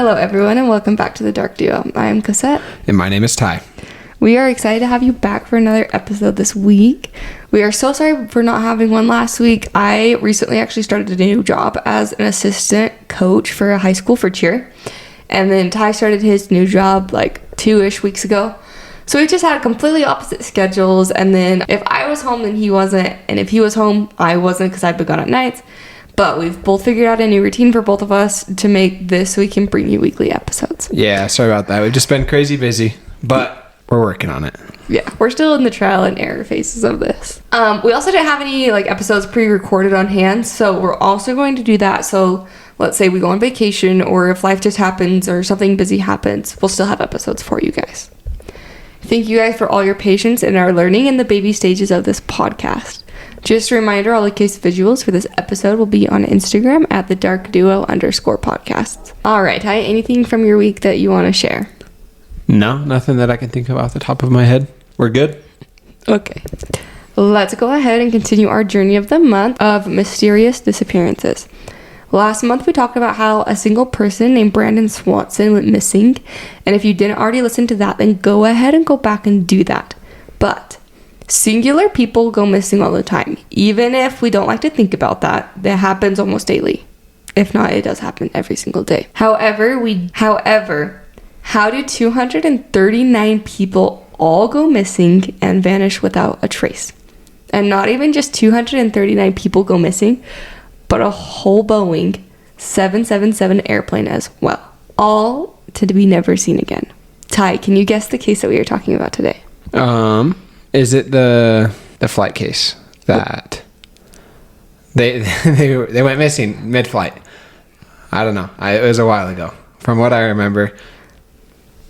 Hello everyone and welcome back to the Dark Duo. I am Cosette. And my name is Ty. We are excited to have you back for another episode this week. We are so sorry for not having one last week. I recently actually started a new job as an assistant coach for a high school for cheer. And then Ty started his new job like 2-ish weeks ago. So we just had completely opposite schedules. And then if I was home, then he wasn't. And if he was home, I wasn't because I'd been gone at nights. But we've both figured out a new routine for both of us to make this so we can bring you weekly episodes. Yeah, sorry about that. We've just been crazy busy, but we're working on it. Yeah, we're still in the trial and error phases of this. We also didn't have any episodes pre-recorded on hand, so we're also going to do that. So let's say we go on vacation, or if life just happens or something busy happens, we'll still have episodes for you guys. Thank you guys for all your patience and our learning in the baby stages of this podcast. Just a reminder, all the case visuals for this episode will be on Instagram at thedarkduo_podcasts. All right, Ty, anything from your week that you want to share? No, nothing that I can think of off the top of my head. We're good? Okay. Let's go ahead and continue our journey of the month of mysterious disappearances. Last month, we talked about how a single person named Brandon Swanson went missing. And if you didn't already listen to that, then go ahead and go back and do that. But singular people go missing all the time. Even if we don't like to think about that, that happens almost daily. If not, it does happen every single day. However, how do 239 people all go missing and vanish without a trace? And not even just 239 people go missing, but a whole Boeing 777 airplane as well. All to be never seen again. Ty, can you guess the case that we are talking about today? Is it the flight case that they went missing mid-flight? I don't know. It was a while ago. From what I remember,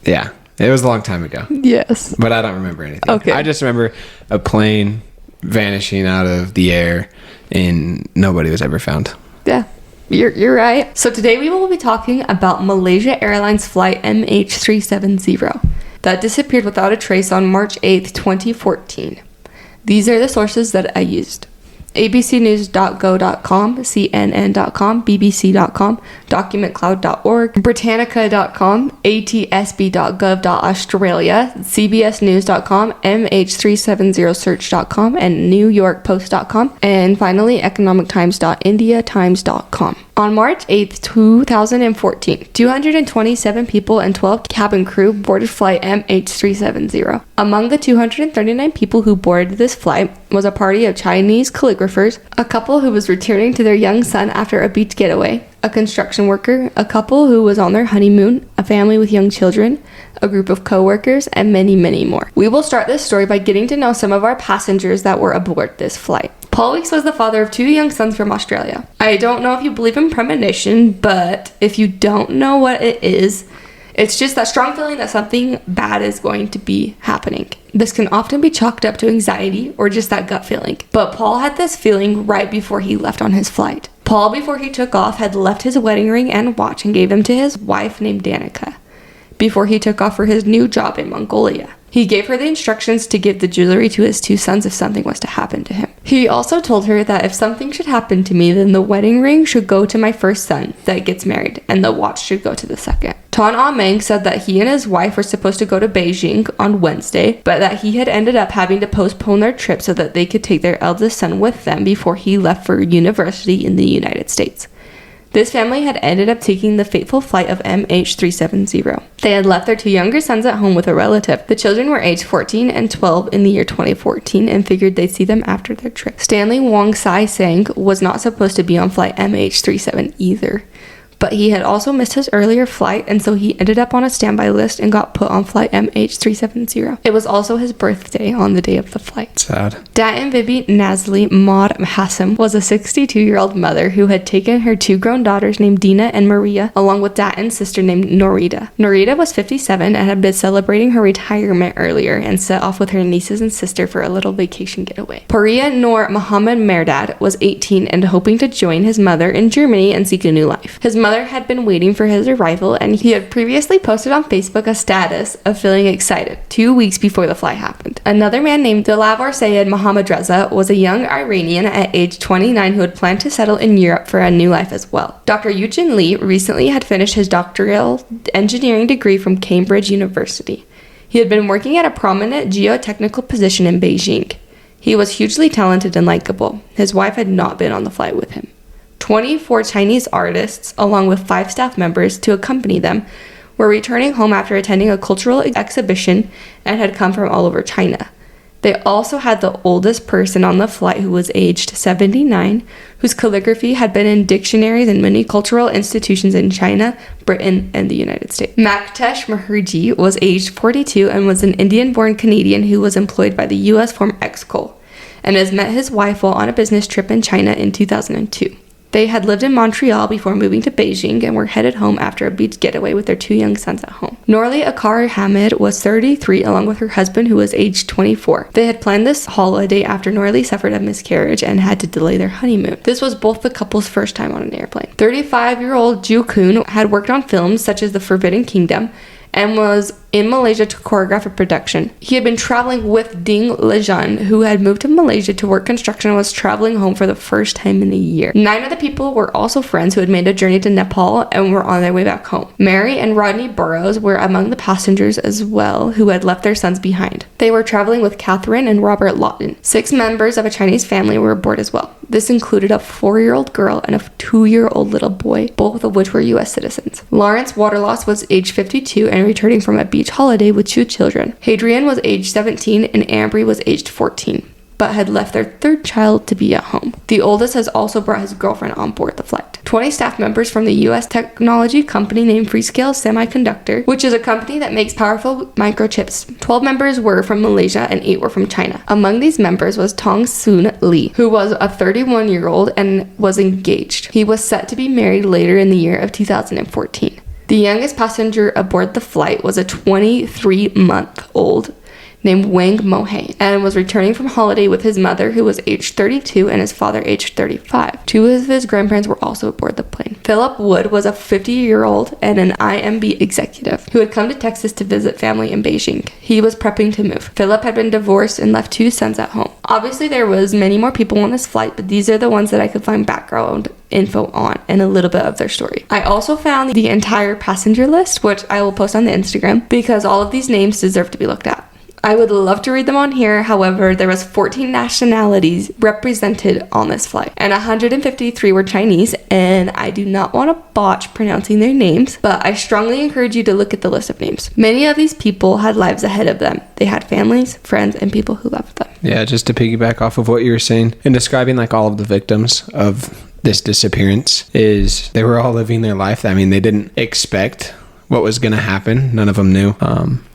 yeah, it was a long time ago. Yes. But I don't remember anything. Okay. I just remember a plane vanishing out of the air and nobody was ever found. Yeah, you're right. So today we will be talking about Malaysia Airlines flight MH370 that disappeared without a trace on March 8th, 2014. These are the sources that I used: abcnews.go.com, cnn.com, bbc.com, documentcloud.org, britannica.com, atsb.gov.australia, cbsnews.com, mh370search.com, and newyorkpost.com, and finally economictimes.indiatimes.com. On March 8th, 2014, 227 people and 12 cabin crew boarded flight MH370. Among the 239 people who boarded this flight was a party of Chinese calligraphers, a couple who was returning to their young son after a beach getaway, a construction worker, a couple who was on their honeymoon, a family with young children, a group of co-workers, and many, many more. We will start this story by getting to know some of our passengers that were aboard this flight. Paul Weeks was the father of 2 young sons from Australia. I don't know if you believe in premonition, but if you don't know what it is, it's just that strong feeling that something bad is going to be happening. This can often be chalked up to anxiety or just that gut feeling. But Paul had this feeling right before he left on his flight. Paul, before he took off, had left his wedding ring and watch and gave them to his wife named Danica before he took off for his new job in Mongolia. He gave her the instructions to give the jewelry to his 2 sons if something was to happen to him. He also told her that if something should happen to me, then the wedding ring should go to my first son that gets married, and the watch should go to the second. Tan Ah Meng said that he and his wife were supposed to go to Beijing on Wednesday, but that he had ended up having to postpone their trip so that they could take their eldest son with them before he left for university in the United States. This family had ended up taking the fateful flight of MH370. They had left their 2 younger sons at home with a relative. The children were aged 14 and 12 in the year 2014 and figured they'd see them after their trip. Stanley Wong Sai Sang was not supposed to be on flight MH370 either, but he had also missed his earlier flight, and so he ended up on a standby list and got put on flight MH370. It was also his birthday on the day of the flight. Sad. Datin Bibi Nazli Maud Hassan was a 62-year-old mother who had taken her 2 grown daughters named Dina and Maria, along with Datin's sister named Norita. Norita was 57 and had been celebrating her retirement earlier and set off with her nieces and sister for a little vacation getaway. Paria Noor Muhammad Merdad was 18 and hoping to join his mother in Germany and seek a new life. His mother had been waiting for his arrival, and he had previously posted on Facebook a status of feeling excited 2 weeks before the flight happened. Another man named Dilaver Sayed Mohammad Reza was a young Iranian at age 29 who had planned to settle in Europe for a new life as well. Dr. Eugene Lee recently had finished his doctoral engineering degree from Cambridge University. He had been working at a prominent geotechnical position in Beijing. He was hugely talented and likable. His wife had not been on the flight with him. 24 Chinese artists, along with 5 staff members to accompany them, were returning home after attending a cultural exhibition and had come from all over China. They also had the oldest person on the flight, who was aged 79, whose calligraphy had been in dictionaries and many cultural institutions in China, Britain, and the United States. Maktesh Mukherjee was aged 42 and was an Indian-born Canadian who was employed by the U.S. firm Excol and has met his wife while on a business trip in China in 2002. They had lived in Montreal before moving to Beijing and were headed home after a beach getaway with their 2 young sons at home. Norli Akar Hamid was 33, along with her husband, who was aged 24. They had planned this holiday after Norli suffered a miscarriage and had to delay their honeymoon. This was both the couple's first time on an airplane. 35-year-old Ju Kun had worked on films such as The Forbidden Kingdom and was in Malaysia to choreograph a production. He had been traveling with Ding Lejan, who had moved to Malaysia to work construction and was traveling home for the first time in a year. 9 of the people were also friends who had made a journey to Nepal and were on their way back home. Mary and Rodney Burrows were among the passengers as well, who had left their sons behind. They were traveling with Catherine and Robert Lawton. 6 members of a Chinese family were aboard as well. This included a 4-year-old girl and a 2-year-old little boy, both of which were U.S. citizens. Lawrence Waterloss was age 52 and returning from a beach holiday with 2 children. Hadrian was aged 17 and Ambry was aged 14, but had left their 3rd child to be at home. The oldest has also brought his girlfriend on board the flight. 20 staff members from the U.S. technology company named Freescale Semiconductor, which is a company that makes powerful microchips. 12 members were from Malaysia and 8 were from China. Among these members was Tong Soon Lee, who was a 31-year-old and was engaged. He was set to be married later in the year of 2014. The youngest passenger aboard the flight was a 23-month-old named Wang Mohe and was returning from holiday with his mother, who was aged 32, and his father aged 35. 2 of his grandparents were also aboard the plane. Philip Wood was a 50-year-old and an IMB executive who had come to Texas to visit family in Beijing. He was prepping to move. Philip had been divorced and left 2 sons at home. Obviously, there was many more people on this flight, but these are the ones that I could find background info on and a little bit of their story. I also found the entire passenger list, which I will post on the Instagram, because all of these names deserve to be looked at. I would love to read them on here. However, there was 14 nationalities represented on this flight, and 153 were Chinese, and I do not want to botch pronouncing their names, but I strongly encourage you to look at the list of names. Many of these people had lives ahead of them. They had families, friends, and people who loved them. Yeah, just to piggyback off of what you were saying and describing like all of the victims of this disappearance, is they were all living their life. I mean, they didn't expect what was going to happen. None of them knew.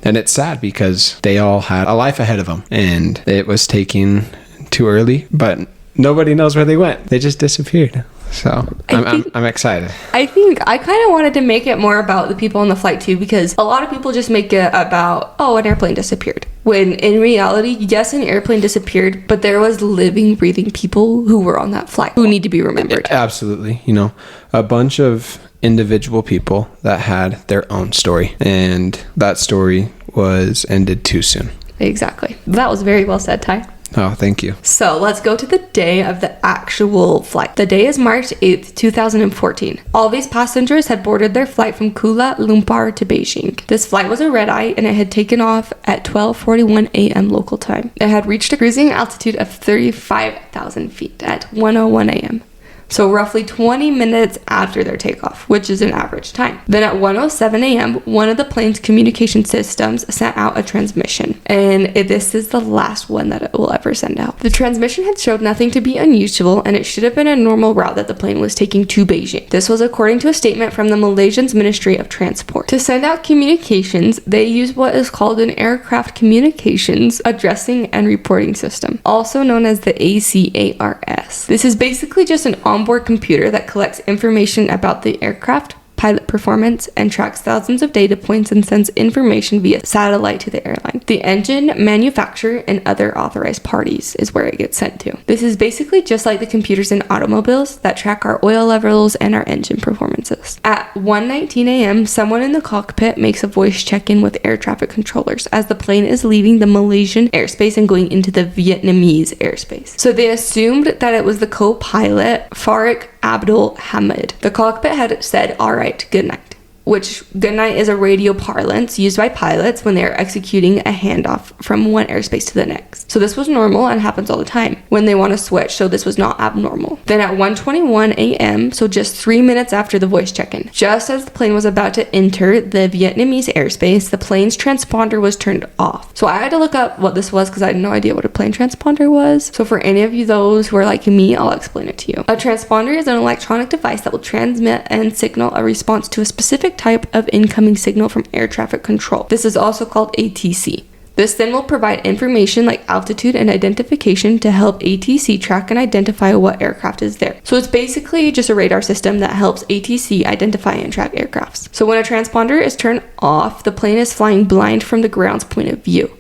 And it's sad because they all had a life ahead of them and it was taken too early, but nobody knows where they went. They just disappeared. So I'm excited. I think I kind of wanted to make it more about the people on the flight too, because a lot of people just make it about, oh, an airplane disappeared. When in reality, yes, an airplane disappeared, but there was living, breathing people who were on that flight who need to be remembered. Absolutely. You know, a bunch of individual people that had their own story, and that story was ended too soon. Exactly. That was very well said, Ty. Oh, thank you. So let's go to the day of the actual flight. The day is March 8th, 2014. All these passengers had boarded their flight from Kuala Lumpur to Beijing. This flight was a red-eye and it had taken off at 12:41 a.m. local time. It had reached a cruising altitude of 35,000 feet at 1:01 a.m. So roughly 20 minutes after their takeoff, which is an average time. Then at 1:07 a.m., one of the plane's communication systems sent out a transmission, and this is the last one that it will ever send out. The transmission had showed nothing to be unusual, and it should have been a normal route that the plane was taking to Beijing. This was according to a statement from the Malaysian's Ministry of Transport. To send out communications, they use what is called an aircraft communications addressing and reporting system, also known as the ACARS. This is basically just an onboard computer that collects information about the aircraft, pilot performance and tracks thousands of data points and sends information via satellite to the airline. The engine manufacturer and other authorized parties is where it gets sent to. This is basically just like the computers in automobiles that track our oil levels and our engine performances. At 1:19 a.m., someone in the cockpit makes a voice check-in with air traffic controllers as the plane is leaving the Malaysian airspace and going into the Vietnamese airspace. So they assumed that it was the co-pilot, Farik Abdul Hamid. The cockpit had said, "All right, good night," which good night is a radio parlance used by pilots when they are executing a handoff from one airspace to the next. So this was normal and happens all the time when they want to switch, so this was not abnormal. Then at 1:21 a.m., so just 3 minutes after the voice check-in, just as the plane was about to enter the Vietnamese airspace, the plane's transponder was turned off. So I had to look up what this was because I had no idea what a plane transponder was. So for any of you those who are like me, I'll explain it to you. A transponder is an electronic device that will transmit and signal a response to a specific type of incoming signal from air traffic control. This is also called ATC. This then will provide information like altitude and identification to help ATC track and identify what aircraft is there. So it's basically just a radar system that helps ATC identify and track aircrafts. So when a transponder is turned off, the plane is flying blind from the ground's point of view.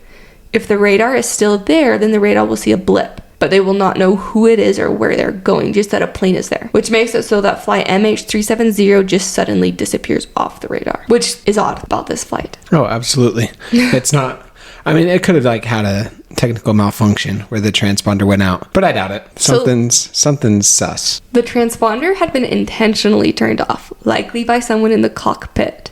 If the radar is still there, then the radar will see a blip, but they will not know who it is or where they're going, just that a plane is there, which makes it so that flight MH370 just suddenly disappears off the radar, which is odd about this flight. Oh, absolutely. It's not, I mean, it could have like had a technical malfunction where the transponder went out, but I doubt it. Something's sus. The transponder had been intentionally turned off, likely by someone in the cockpit.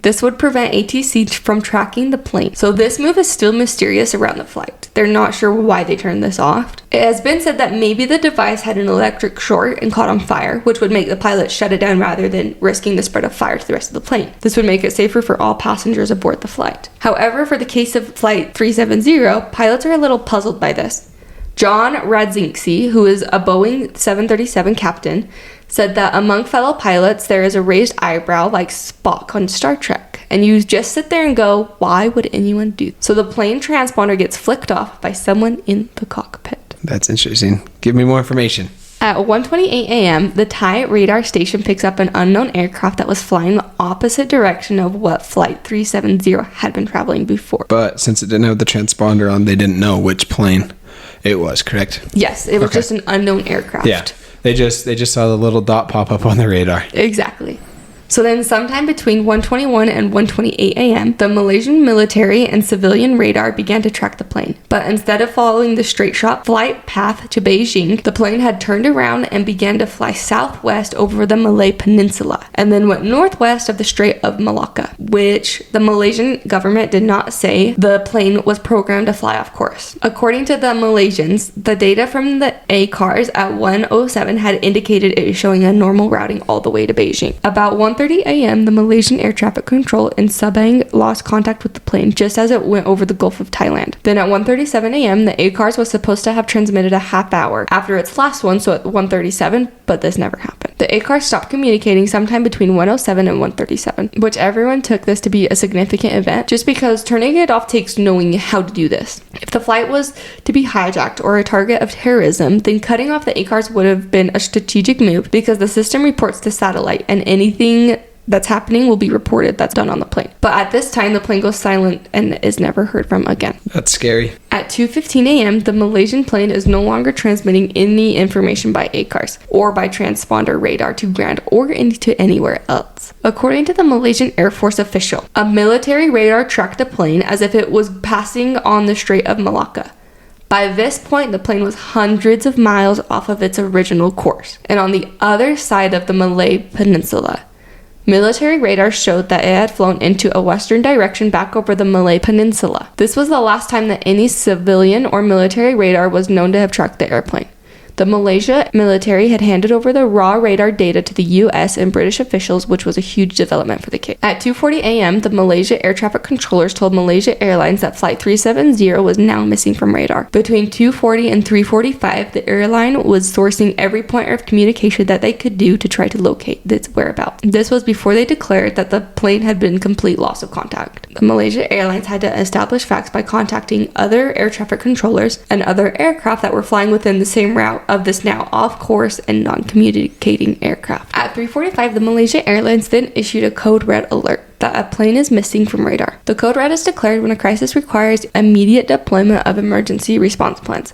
This would prevent ATC from tracking the plane. So this move is still mysterious around the flight. They're not sure why they turned this off. It has been said that maybe the device had an electric short and caught on fire, which would make the pilot shut it down rather than risking the spread of fire to the rest of the plane. This would make it safer for all passengers aboard the flight. However, for the case of Flight 370, pilots are a little puzzled by this. John Radzinski, who is a Boeing 737 captain, said that among fellow pilots there is a raised eyebrow like Spock on Star Trek, and you just sit there and go, why would anyone do that? So the plane transponder gets flicked off by someone in the cockpit. That's interesting. Give me more information. At 1:28 a.m., the Thai radar station picks up an unknown aircraft that was flying the opposite direction of what Flight 370 had been traveling before. But since it didn't have the transponder on, they didn't know which plane it was, correct? Yes, it was just an unknown aircraft. Yeah. They just saw the little dot pop up on the radar. Exactly. So then sometime between 1:21 and 1:28 a.m., the Malaysian military and civilian radar began to track the plane. But instead of following the straight shot flight path to Beijing, the plane had turned around and began to fly southwest over the Malay Peninsula and then went northwest of the Strait of Malacca, which the Malaysian government did not say the plane was programmed to fly off course. According to the Malaysians, the data from the ACARS at 1:07 had indicated it was showing a normal routing all the way to Beijing. About 1:30 a.m., the Malaysian air traffic control in Sabang lost contact with the plane just as it went over the Gulf of Thailand. Then at 1:37 a.m., the ACARS was supposed to have transmitted a half hour after its last one, so at 1:37, but this never happened. The ACARS stopped communicating sometime between 1:07 and 1:37, which everyone took this to be a significant event just because turning it off takes knowing how to do this. If the flight was to be hijacked or a target of terrorism, then cutting off the ACARS would have been a strategic move because the system reports to satellite and anything that's happening will be reported that's done on the plane. But at this time, the plane goes silent and is never heard from again. That's scary. At 2:15 a.m., the Malaysian plane is no longer transmitting any information by ACARS or by transponder radar to ground or into anywhere else. According to the Malaysian Air Force official, a military radar tracked the plane as if it was passing on the Strait of Malacca. By this point, the plane was hundreds of miles off of its original course and on the other side of the Malay Peninsula. Military radar showed that it had flown into a western direction back over the Malay Peninsula. This was the last time that any civilian or military radar was known to have tracked the airplane. The Malaysia military had handed over the raw radar data to the US and British officials, which was a huge development for the case. At 2:40 a.m., the Malaysia air traffic controllers told Malaysia Airlines that Flight 370 was now missing from radar. Between 2:40 and 3:45, the airline was sourcing every point of communication that they could do to try to locate its whereabouts. This was before they declared that the plane had been complete loss of contact. The Malaysia Airlines had to establish facts by contacting other air traffic controllers and other aircraft that were flying within the same route of this now off-course and non-communicating aircraft. At 3:45, the Malaysia Airlines then issued a code red alert that a plane is missing from radar. The code red is declared when a crisis requires immediate deployment of emergency response plans.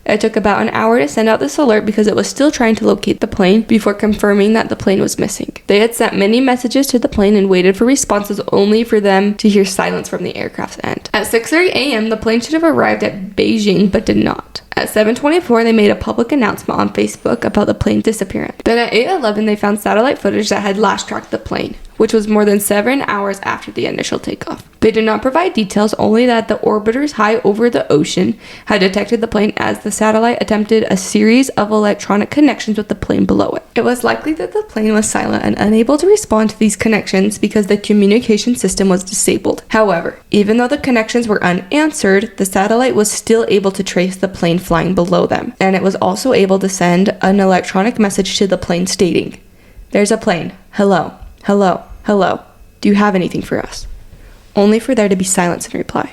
It took about an hour to send out this alert because it was still trying to locate the plane before confirming that the plane was missing. They had sent many messages to the plane and waited for responses only for them to hear silence from the aircraft's end. At 6:30 a.m., the plane should have arrived at Beijing but did not. At 7:24, they made a public announcement on Facebook about the plane's disappearance. Then at 8:11, they found satellite footage that had last tracked the plane, which was more than 7 hours after the initial takeoff. They did not provide details, only that the orbiters high over the ocean had detected the plane as the satellite attempted a series of electronic connections with the plane below it. It was likely that the plane was silent and unable to respond to these connections because the communication system was disabled. However, even though the connections were unanswered, the satellite was still able to trace the plane flying below them, and it was also able to send an electronic message to the plane stating, "There's a plane. Hello. Hello. Hello. Do you have anything for us?" Only for there to be silence in reply.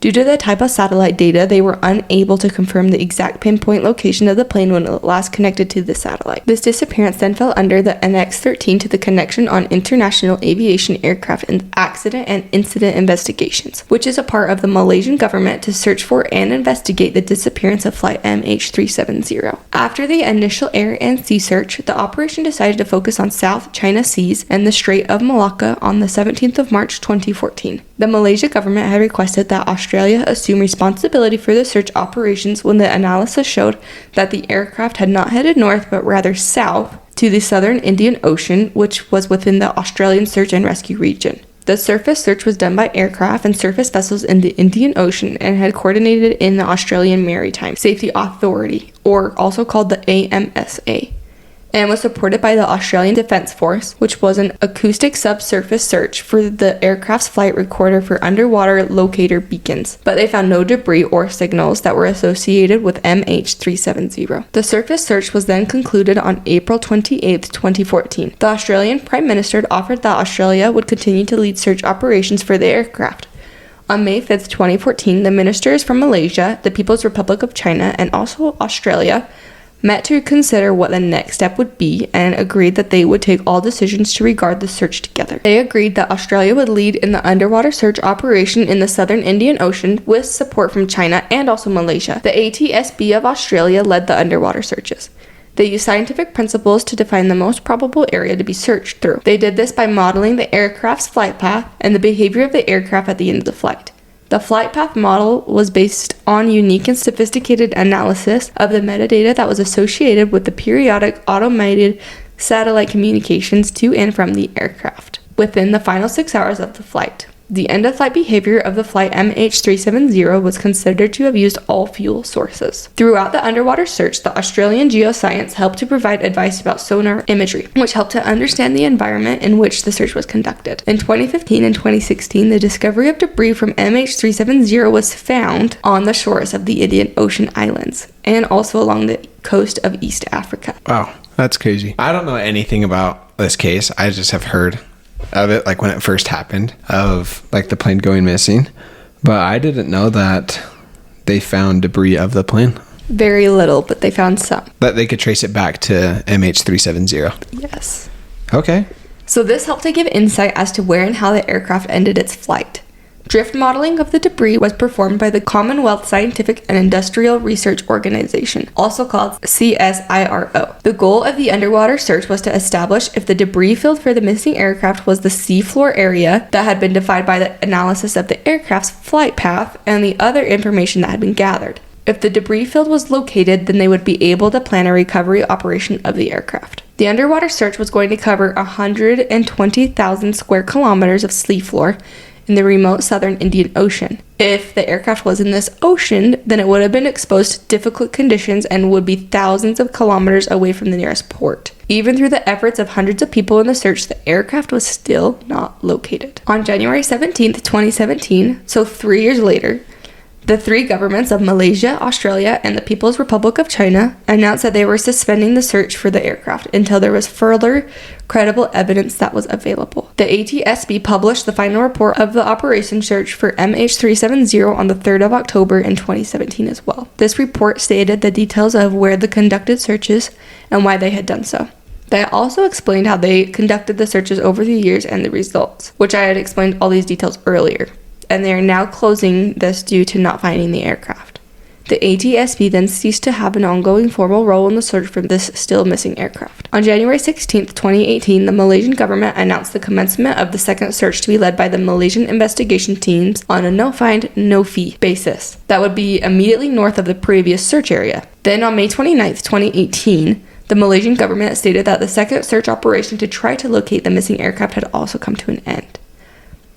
Due to the type of satellite data, they were unable to confirm the exact pinpoint location of the plane when it last connected to the satellite. This disappearance then fell under the NX-13 to the Connection on International Aviation Aircraft and Accident and Incident Investigations, which is a part of the Malaysian government to search for and investigate the disappearance of flight MH370. After the initial air and sea search, the operation decided to focus on South China Seas and the Strait of Malacca on the 17th of March 2014. The Malaysia government had requested that Australia assume responsibility for the search operations when the analysis showed that the aircraft had not headed north but rather south to the southern Indian Ocean, which was within the Australian search and rescue region. The surface search was done by aircraft and surface vessels in the Indian Ocean and had coordinated in the Australian Maritime Safety Authority, or also called the AMSA, and was supported by the Australian Defence Force, which was an acoustic subsurface search for the aircraft's flight recorder for underwater locator beacons, but they found no debris or signals that were associated with MH370. The surface search was then concluded on April 28, 2014. The Australian Prime Minister offered that Australia would continue to lead search operations for the aircraft. On May 5, 2014, the ministers from Malaysia, the People's Republic of China, and also Australia met to consider what the next step would be and agreed that they would take all decisions to regard the search together. They agreed that Australia would lead in the underwater search operation in the southern Indian Ocean with support from China and also Malaysia. The ATSB of Australia led the underwater searches. They used scientific principles to define the most probable area to be searched through. They did this by modeling the aircraft's flight path and the behavior of the aircraft at the end of the flight. The flight path model was based on unique and sophisticated analysis of the metadata that was associated with the periodic automated satellite communications to and from the aircraft within the final 6 hours of the flight. The end-of-flight behavior of the flight MH370 was considered to have used all fuel sources. Throughout the underwater search, the Australian Geoscience helped to provide advice about sonar imagery, which helped to understand the environment in which the search was conducted. In 2015 and 2016, the discovery of debris from MH370 was found on the shores of the Indian Ocean islands and also along the coast of East Africa. Wow, that's crazy. I don't know anything about this case. I just have heard of it, like when it first happened, of like the plane going missing, but I didn't know that they found debris of the plane. Very little, but they found some. That they could trace it back to MH370. Yes. Okay. So this helped to give insight as to where and how the aircraft ended its flight. Drift modeling of the debris was performed by the Commonwealth Scientific and Industrial Research Organization, also called CSIRO. The goal of the underwater search was to establish if the debris field for the missing aircraft was the seafloor area that had been defined by the analysis of the aircraft's flight path and the other information that had been gathered. If the debris field was located, then they would be able to plan a recovery operation of the aircraft. The underwater search was going to cover 120,000 square kilometers of seafloor in the remote southern Indian Ocean. If the aircraft was in this ocean, then it would have been exposed to difficult conditions and would be thousands of kilometers away from the nearest port. Even through the efforts of hundreds of people in the search, the aircraft was still not located. On January 17th, 2017, so 3 years later, The three governments of Malaysia, Australia, and the People's Republic of China announced that they were suspending the search for the aircraft until there was further credible evidence that was available. The ATSB published the final report of the operation search for MH370 on the 3rd of October in 2017 as well. This report stated the details of where they conducted searches and why they had done so. They also explained how they conducted the searches over the years and the results, which I had explained all these details earlier. And they are now closing this due to not finding the aircraft. The ATSB then ceased to have an ongoing formal role in the search for this still missing aircraft. On January 16, 2018, the Malaysian government announced the commencement of the second search to be led by the Malaysian investigation teams on a no-find, no-fee basis. That would be immediately north of the previous search area. Then on May 29, 2018, the Malaysian government stated that the second search operation to try to locate the missing aircraft had also come to an end.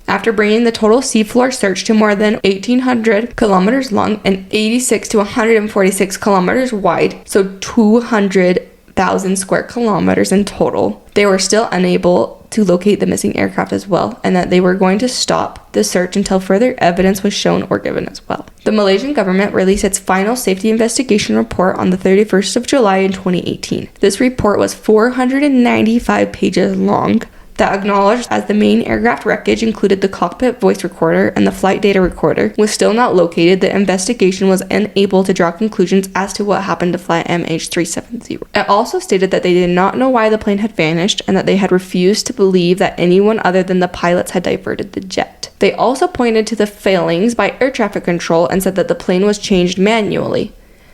After bringing the total seafloor search to more than 1,800 kilometers long and 86 to 146 kilometers wide, so 200,000 square kilometers in total, they were still unable to locate the missing aircraft as well, and that they were going to stop the search until further evidence was shown or given as well. The Malaysian government released its final safety investigation report on the 31st of July in 2018. This report was 495 pages long, that acknowledged as the main aircraft wreckage included the cockpit voice recorder and the flight data recorder was still not located. The investigation was unable to draw conclusions as to what happened to flight MH370. It also stated that they did not know why the plane had vanished and that they had refused to believe that anyone other than the pilots had diverted the jet. They also pointed to the failings by air traffic control and said that the plane was changed manually.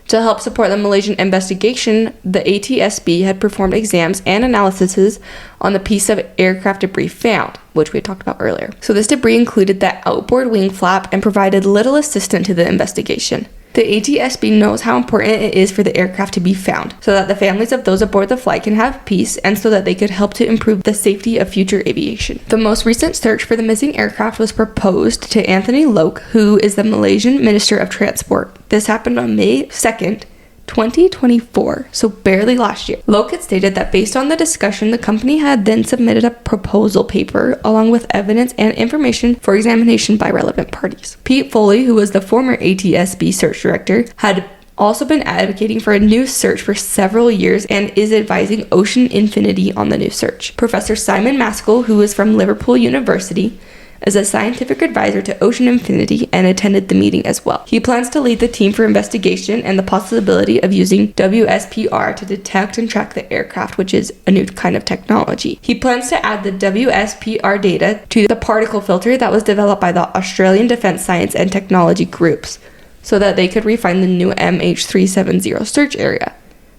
To help support the Malaysian investigation, the ATSB had performed exams and analyses on the piece of aircraft debris found, which we talked about earlier. So this debris included the outboard wing flap and provided little assistance to the investigation. The ATSB knows how important it is for the aircraft to be found, so that the families of those aboard the flight can have peace and so that they could help to improve the safety of future aviation. The most recent search for the missing aircraft was proposed to Anthony Loke, who is the Malaysian Minister of Transport. This happened on May 2nd, 2024, so barely last year. Loke had stated that based on the discussion, the company had then submitted a proposal paper along with evidence and information for examination by relevant parties. Pete Foley, who was the former ATSB search director, had also been advocating for a new search for several years and is advising Ocean Infinity on the new search. Professor Simon Maskell, who is from Liverpool University, is a scientific advisor to Ocean Infinity and attended the meeting as well. He plans to lead the team for investigation and the possibility of using WSPR to detect and track the aircraft, which is a new kind of technology. He plans to add the WSPR data to the particle filter that was developed by the Australian Defence Science and Technology Groups so that they could refine the new MH370 search area.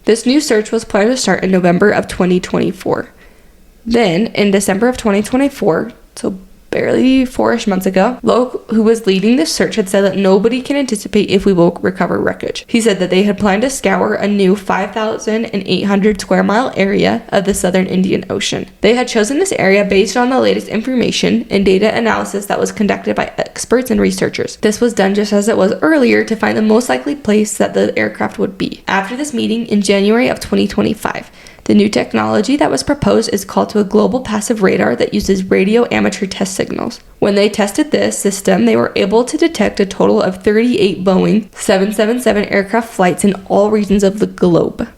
This new search was planned to start in November of 2024. Then, in December of 2024, so barely 4-ish months ago, Loke, who was leading this search, had said that nobody can anticipate if we will recover wreckage. He said that they had planned to scour a new 5,800 square mile area of the southern Indian Ocean. They had chosen this area based on the latest information and data analysis that was conducted by experts and researchers. This was done just as it was earlier to find the most likely place that the aircraft would be. After this meeting in January of 2025, the new technology that was proposed is called to a global passive radar that uses radio amateur test signals. When they tested this system, they were able to detect a total of 38 Boeing 777 aircraft flights in all regions of the globe.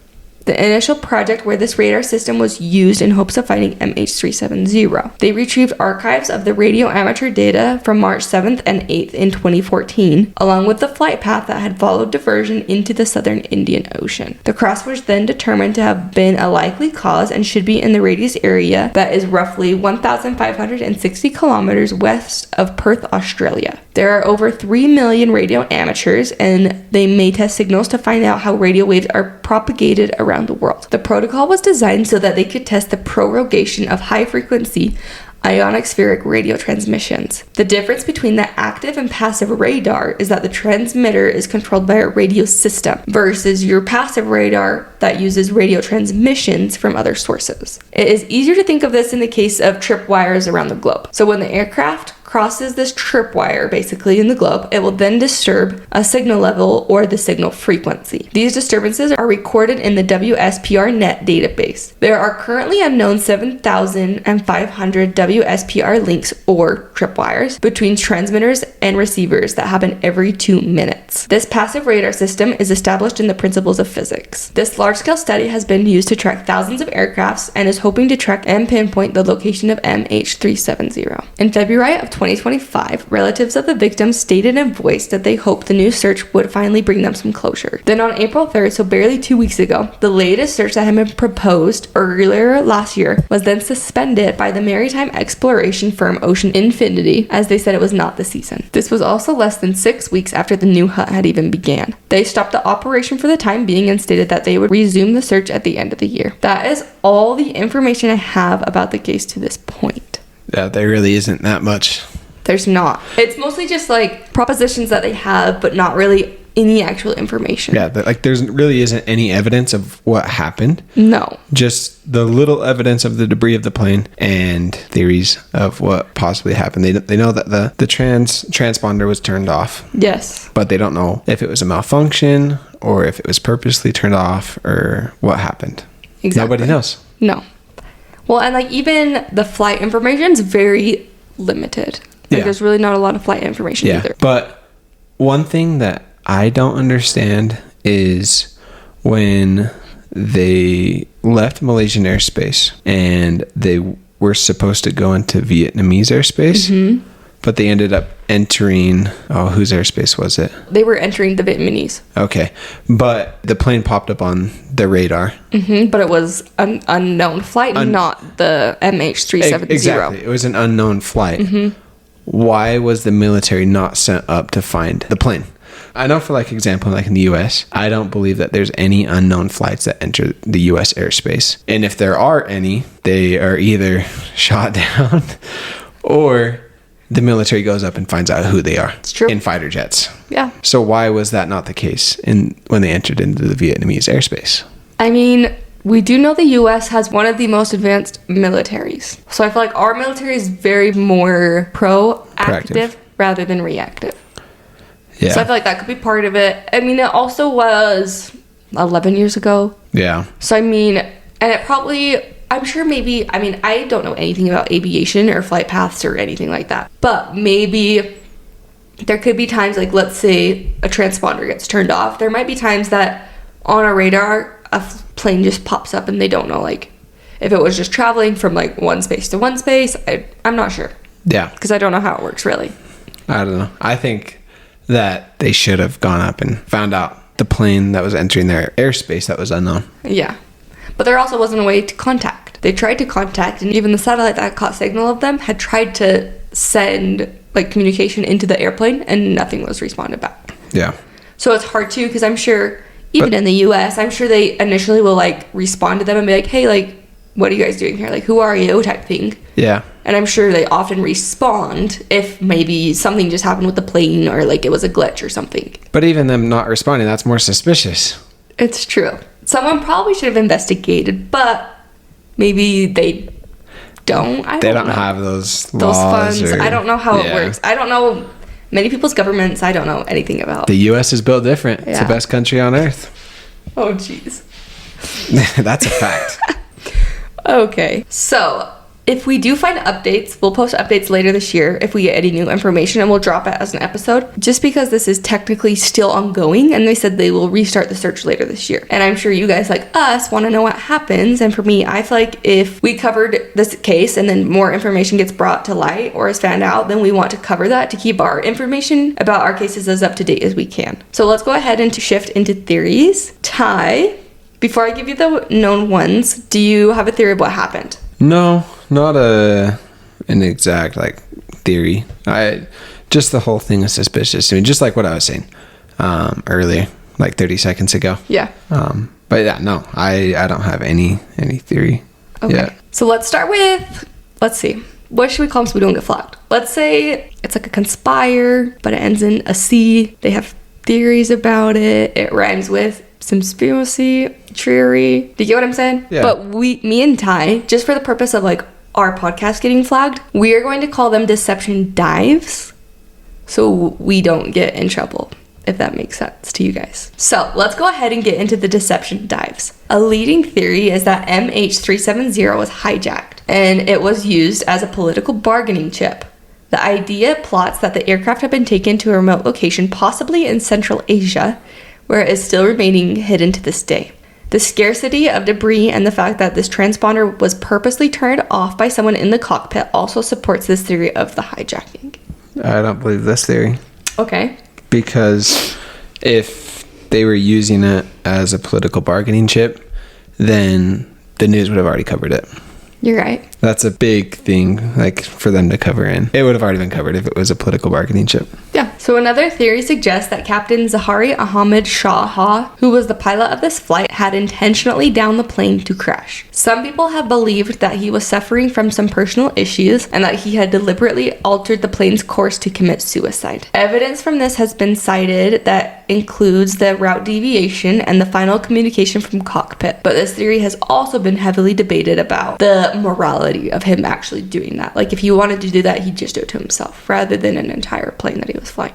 The initial project where this radar system was used in hopes of finding MH370. They retrieved archives of the radio amateur data from March 7th and 8th in 2014, along with the flight path that had followed diversion into the southern Indian Ocean. The crash was then determined to have been a likely cause and should be in the radius area that is roughly 1,560 kilometers west of Perth, Australia. There are over 3 million radio amateurs, and they may test signals to find out how radio waves are propagated around the world. The protocol was designed so that they could test the prorogation of high-frequency ionospheric radio transmissions. The difference between the active and passive radar is that the transmitter is controlled by a radio system versus your passive radar that uses radio transmissions from other sources. It is easier to think of this in the case of tripwires around the globe. So when the aircraft crosses this tripwire basically in the globe, it will then disturb a signal level or the signal frequency. These disturbances are recorded in the WSPR-NET database. There are currently unknown 7,500 WSPR links or tripwires between transmitters and receivers that happen every 2 minutes. This passive radar system is established in the principles of physics. This large-scale study has been used to track thousands of aircrafts and is hoping to track and pinpoint the location of MH370. In February of 2025, relatives of the victims stated in voice that they hoped the new search would finally bring them some closure. Then on April 3rd, so barely 2 weeks ago, the latest search that had been proposed earlier last year was then suspended by the maritime exploration firm Ocean Infinity, as they said it was not the season. This was also less than 6 weeks after the new hunt had even began. They stopped the operation for the time being and stated that they would resume the search at the end of the year. That is all the information I have about the case to this point. Yeah, there really isn't that much. There's not. It's mostly just like propositions that they have, but not really any actual information. Yeah, like there really isn't any evidence of what happened. No. Just the little evidence of the debris of the plane and theories of what possibly happened. They know that the transponder was turned off. Yes. But they don't know if it was a malfunction or if it was purposely turned off or what happened. Exactly. Nobody knows. No. Well, and like even the flight information is very limited. Like there's really not a lot of flight information either. But one thing that I don't understand is when they left Malaysian airspace and they were supposed to go into Vietnamese airspace, but they ended up entering, whose airspace was it? They were entering the Vietnamese. Okay. But the plane popped up on the radar. But it was an unknown flight, not the MH370. Exactly. It was an unknown flight. Why was the military not sent up to find the plane? I know, for like example, like in the US, I don't believe that there's any unknown flights that enter the US airspace. And if there are any, they are either shot down or the military goes up and finds out who they are. It's true. In fighter jets. Yeah. So why was that not the case when they entered into the Vietnamese airspace? I mean, we do know the US has one of the most advanced militaries. So I feel like our military is very more proactive rather than reactive. Yeah. So I feel like that could be part of it. I mean, it also was 11 years ago. Yeah. So I mean, and it probably, I'm sure maybe, I mean, I don't know anything about aviation or flight paths or anything like that. But maybe there could be times, like let's say a transponder gets turned off. There might be times that on a radar, a plane just pops up and they don't know, like, if it was just traveling from like one space to one space. I'm not sure. Yeah. Because I don't know how it works really. I don't know. I think that they should have gone up and found out the plane that was entering their airspace that was unknown. Yeah. But there also wasn't a way to contact. They tried to contact, and even the satellite that caught signal of them had tried to send like communication into the airplane, and nothing was responded back. Yeah. So it's hard too, because I'm sure even in the US, I'm sure they initially will like respond to them and be like, hey, like, what are you guys doing here? Like, who are you? Type thing. Yeah. And I'm sure they often respond if maybe something just happened with the plane or like it was a glitch or something. But even them not responding, that's more suspicious. It's true. Someone probably should have investigated, but maybe they don't. They don't have those laws. Those funds. I don't know how it works. I don't know many people's governments. I don't know anything about. The U.S. is built different. Yeah. It's the best country on earth. Oh, jeez. That's a fact. Okay. So if we do find updates, we'll post updates later this year if we get any new information, and we'll drop it as an episode, just because this is technically still ongoing, and they said they will restart the search later this year. And I'm sure you guys like us want to know what happens, and for me, I feel like if we covered this case and then more information gets brought to light or is found out, then we want to cover that to keep our information about our cases as up to date as we can. So let's go ahead and shift into theories. Ty, before I give you the known ones, do you have a theory of what happened? No, not an exact like theory. Just the whole thing is suspicious. I mean, just like what I was saying earlier, like 30 seconds ago. Yeah. But yeah, no, I don't have any theory. Okay. Yet. So let's start with, let's see, what should we call them so we don't get flagged? Let's say it's like a conspire, but it ends in a C. They have theories about it. It rhymes with conspiracy, trickery. Do you get what I'm saying? Yeah. But me and Ty, just for the purpose of like our podcast getting flagged, we are going to call them deception dives so we don't get in trouble, if that makes sense to you guys. So let's go ahead and get into the deception dives. A leading theory is that MH370 was hijacked and it was used as a political bargaining chip. The idea plots that the aircraft had been taken to a remote location, possibly in Central Asia, where it is still remaining hidden to this day. The scarcity of debris and the fact that this transponder was purposely turned off by someone in the cockpit also supports this theory of the hijacking. I don't believe this theory. Okay. Because if they were using it as a political bargaining chip, then the news would have already covered it. You're right. That's a big thing, like, for them to cover in. It would have already been covered if it was a political bargaining chip. Yeah. So another theory suggests that Captain Zahari Ahmed Shah, who was the pilot of this flight, had intentionally downed the plane to crash. Some people have believed that he was suffering from some personal issues and that he had deliberately altered the plane's course to commit suicide. Evidence from this has been cited that includes the route deviation and the final communication from cockpit. But this theory has also been heavily debated about the morality of him actually doing that. Like, if he wanted to do that, he'd just do it to himself rather than an entire plane that he was flying.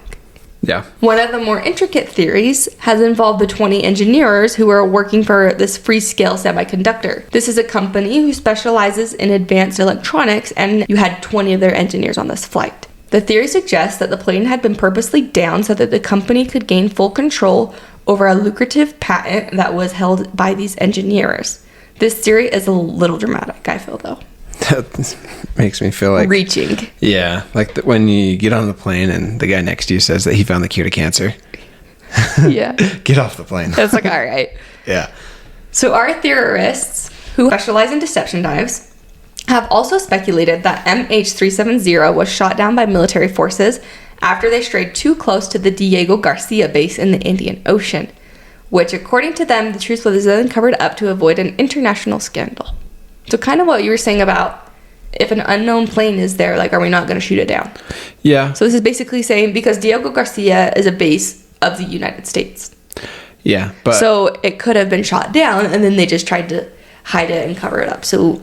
Yeah. One of the more intricate theories has involved the 20 engineers who were working for this Freescale Semiconductor. This is a company who specializes in advanced electronics, and you had 20 of their engineers on this flight. The theory suggests that the plane had been purposely downed so that the company could gain full control over a lucrative patent that was held by these engineers. This theory is a little dramatic, I feel, though. That makes me feel like... reaching. Yeah, like when you get on the plane and the guy next to you says that he found the cure to cancer. Yeah. Get off the plane. It's like, all right. Yeah. So our theorists, who specialize in deception dives, have also speculated that MH370 was shot down by military forces after they strayed too close to the Diego Garcia base in the Indian Ocean, which, according to them, the truth was then covered up to avoid an international scandal. So kind of what you were saying about if an unknown plane is there, like, are we not going to shoot it down? Yeah. So this is basically saying because Diego Garcia is a base of the United States. Yeah, but... So it could have been shot down, and then they just tried to hide it and cover it up. So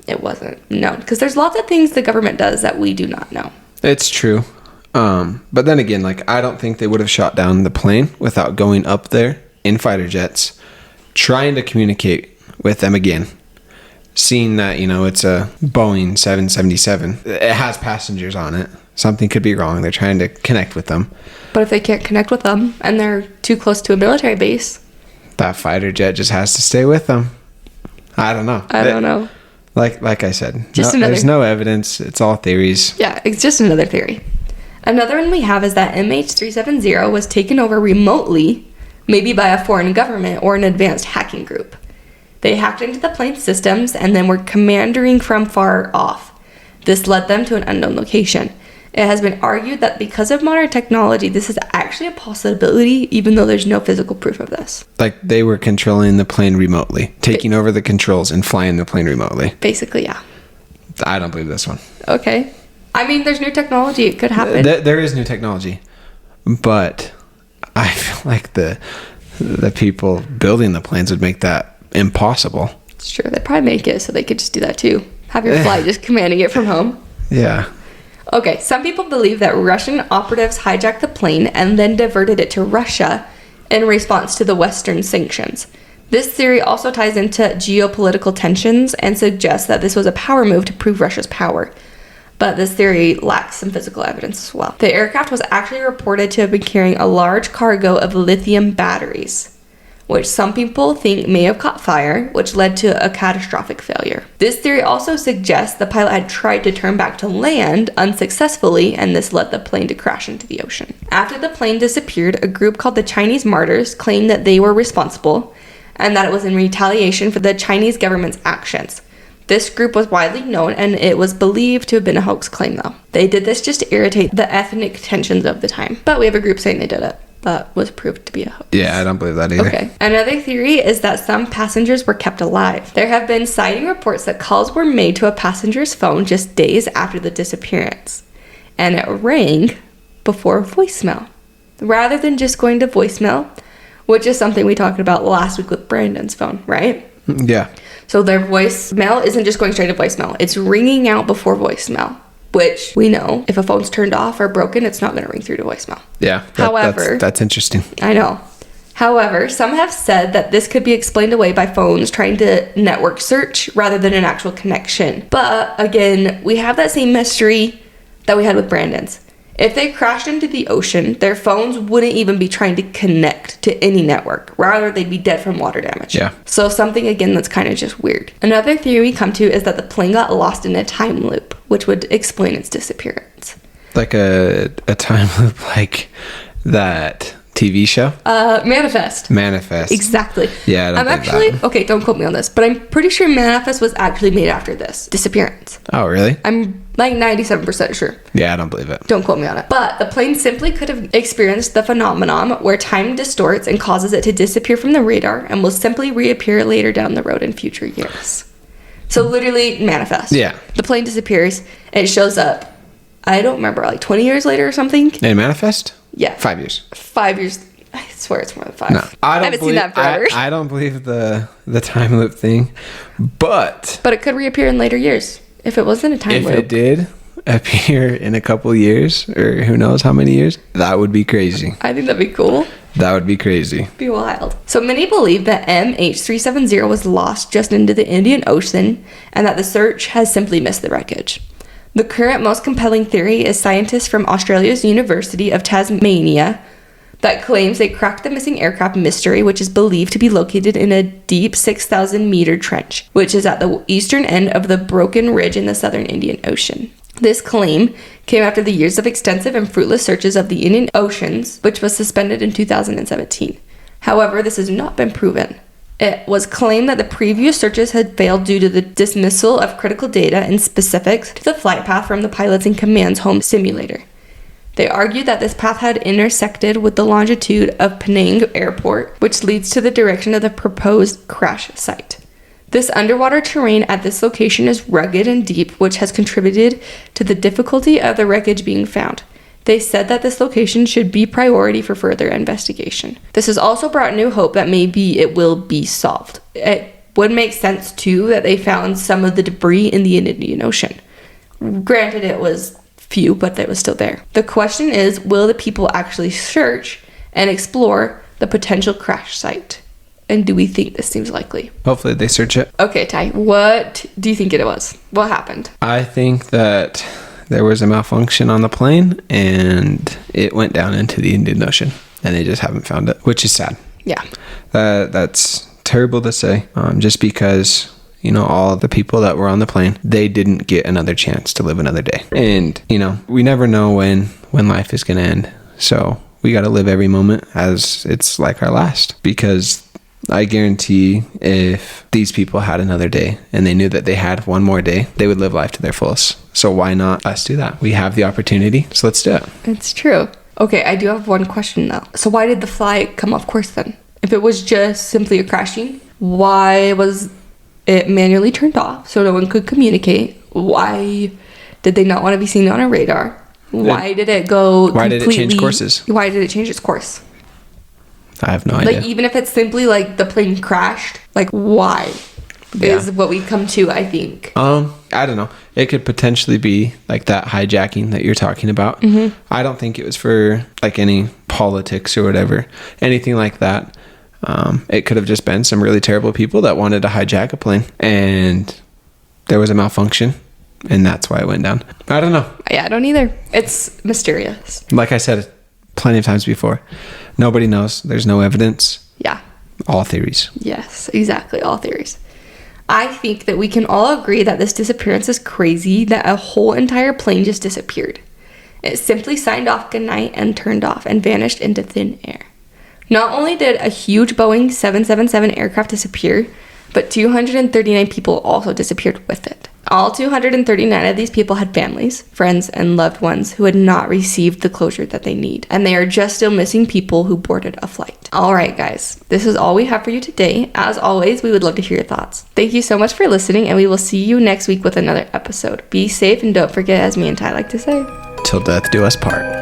it wasn't known. Because there's lots of things the government does that we do not know. It's true. But then again, like, I don't think they would have shot down the plane without going up there in fighter jets, trying to communicate with them again. Seeing that, you know, it's a Boeing 777. It has passengers on it. Something could be wrong. They're trying to connect with them. But if they can't connect with them and they're too close to a military base, that fighter jet just has to stay with them. I don't know. I don't know. Like I said, There's no evidence. It's all theories. Yeah, it's just another theory. Another one we have is that MH370 was taken over remotely, maybe by a foreign government or an advanced hacking group. They hacked into the plane's systems and then were commanding from far off. This led them to an unknown location. It has been argued that because of modern technology, this is actually a possibility, even though there's no physical proof of this. Like, they were controlling the plane remotely, taking over the controls and flying the plane remotely. Basically, yeah. I don't believe this one. Okay. I mean, there's new technology. It could happen. There is new technology. But I feel like the people building the planes would make that impossible. It's true. They'd probably make it so they could just do that too. Have your flight just commanding it from home. Yeah. Okay, some people believe that Russian operatives hijacked the plane and then diverted it to Russia in response to the Western sanctions. This theory also ties into geopolitical tensions and suggests that this was a power move to prove Russia's power. But this theory lacks some physical evidence as well. The aircraft was actually reported to have been carrying a large cargo of lithium batteries, which some people think may have caught fire, which led to a catastrophic failure. This theory also suggests the pilot had tried to turn back to land unsuccessfully, and this led the plane to crash into the ocean. After the plane disappeared, a group called the Chinese Martyrs claimed that they were responsible and that it was in retaliation for the Chinese government's actions. This group was widely known, and it was believed to have been a hoax claim, though. They did this just to irritate the ethnic tensions of the time, but we have a group saying they did it. That was proved to be a hoax. Yeah, I don't believe that either. Okay. Another theory is that some passengers were kept alive. There have been sighting reports that calls were made to a passenger's phone just days after the disappearance, and it rang before voicemail, rather than just going to voicemail, which is something we talked about last week with Brandon's phone, right? Yeah. So their voicemail isn't just going straight to voicemail. It's ringing out before voicemail, which we know if a phone's turned off or broken, it's not going to ring through to voicemail. Yeah. However, that's interesting. I know. However, some have said that this could be explained away by phones trying to network search rather than an actual connection. But again, we have that same mystery that we had with Brandon's. If they crashed into the ocean, their phones wouldn't even be trying to connect to any network. Rather, they'd be dead from water damage. Yeah. So something, again, that's kind of just weird. Another theory we come to is that the plane got lost in a time loop, which would explain its disappearance. Like a time loop like that TV show? Manifest. Exactly. Yeah, I don't I'm think actually, that. okay, don't quote me on this, but I'm pretty sure Manifest was actually made after this. Disappearance. Oh, really? I'm like 97% sure. Yeah, I don't believe it. Don't quote me on it. But the plane simply could have experienced the phenomenon where time distorts and causes it to disappear from the radar and will simply reappear later down the road in future years. So literally Manifest. Yeah. The plane disappears and it shows up, I don't remember, like 20 years later or something. In Manifest? Yeah. 5 years. 5 years. I swear it's more than 5. No, I haven't seen that forever. I don't believe the time loop thing, but But it could reappear in later years if it wasn't a time loop. if it did appear in a couple years, or who knows how many years, that would be crazy. I think that'd be cool. That would be crazy. Be wild. So many believe that MH370 was lost just into the Indian Ocean and that the search has simply missed the wreckage. The current most compelling theory is scientists from Australia's University of Tasmania that claims they cracked the missing aircraft mystery, which is believed to be located in a deep 6,000 meter trench, which is at the eastern end of the Broken Ridge in the southern Indian Ocean. This claim came after the years of extensive and fruitless searches of the Indian Oceans, which was suspended in 2017. However, this has not been proven. It was claimed that the previous searches had failed due to the dismissal of critical data and specifics to the flight path from the pilots and command's home simulator. They argued that this path had intersected with the longitude of Penang Airport, which leads to the direction of the proposed crash site. This underwater terrain at this location is rugged and deep, which has contributed to the difficulty of the wreckage being found. They said that this location should be priority for further investigation. This has also brought new hope that maybe it will be solved. It would make sense, too, that they found some of the debris in the Indian Ocean. Granted, it was few, but it was still there. The question is, will the people actually search and explore the potential crash site? And do we think this seems likely? Hopefully they search it. Okay, Ty, what do you think it was? What happened? I think that there was a malfunction on the plane and it went down into the Indian Ocean and they just haven't found it, which is sad. Yeah. That's terrible to say, just because, all of the people that were on the plane, they didn't get another chance to live another day. And, we never know when life is going to end. So we got to live every moment as it's like our last, because I guarantee if these people had another day and they knew that they had one more day, they would live life to their fullest. So why not us do that? We have the opportunity, so let's do it. It's true. Okay, I do have one question though. So why did the flight come off course then? If it was just simply a crashing, why was it manually turned off so no one could communicate? Why did they not want to be seen on a radar? Why did it go Why did it change courses? Why did it change its course? I have no idea. Like, even if it's simply like the plane crashed, like why is what we come to, I think. I don't know. It could potentially be like that hijacking that you're talking about. Mm-hmm. I don't think it was for like any politics or whatever, anything like that. It could have just been some really terrible people that wanted to hijack a plane and there was a malfunction and that's why it went down. I don't know. Yeah, I don't either. It's mysterious. Like I said plenty of times before, nobody knows. There's no evidence. Yeah. All theories. Yes, exactly. All theories. I think that we can all agree that this disappearance is crazy, that a whole entire plane just disappeared. It simply signed off goodnight and turned off and vanished into thin air. Not only did a huge Boeing 777 aircraft disappear, but 239 people also disappeared with it. All 239 of these people had families, friends, and loved ones who had not received the closure that they need, and they are just still missing people who boarded a flight. All right, guys, this is all we have for you today. As always, we would love to hear your thoughts. Thank you so much for listening, and we will see you next week with another episode. Be safe, and don't forget, as me and Ty like to say, Till death do us part.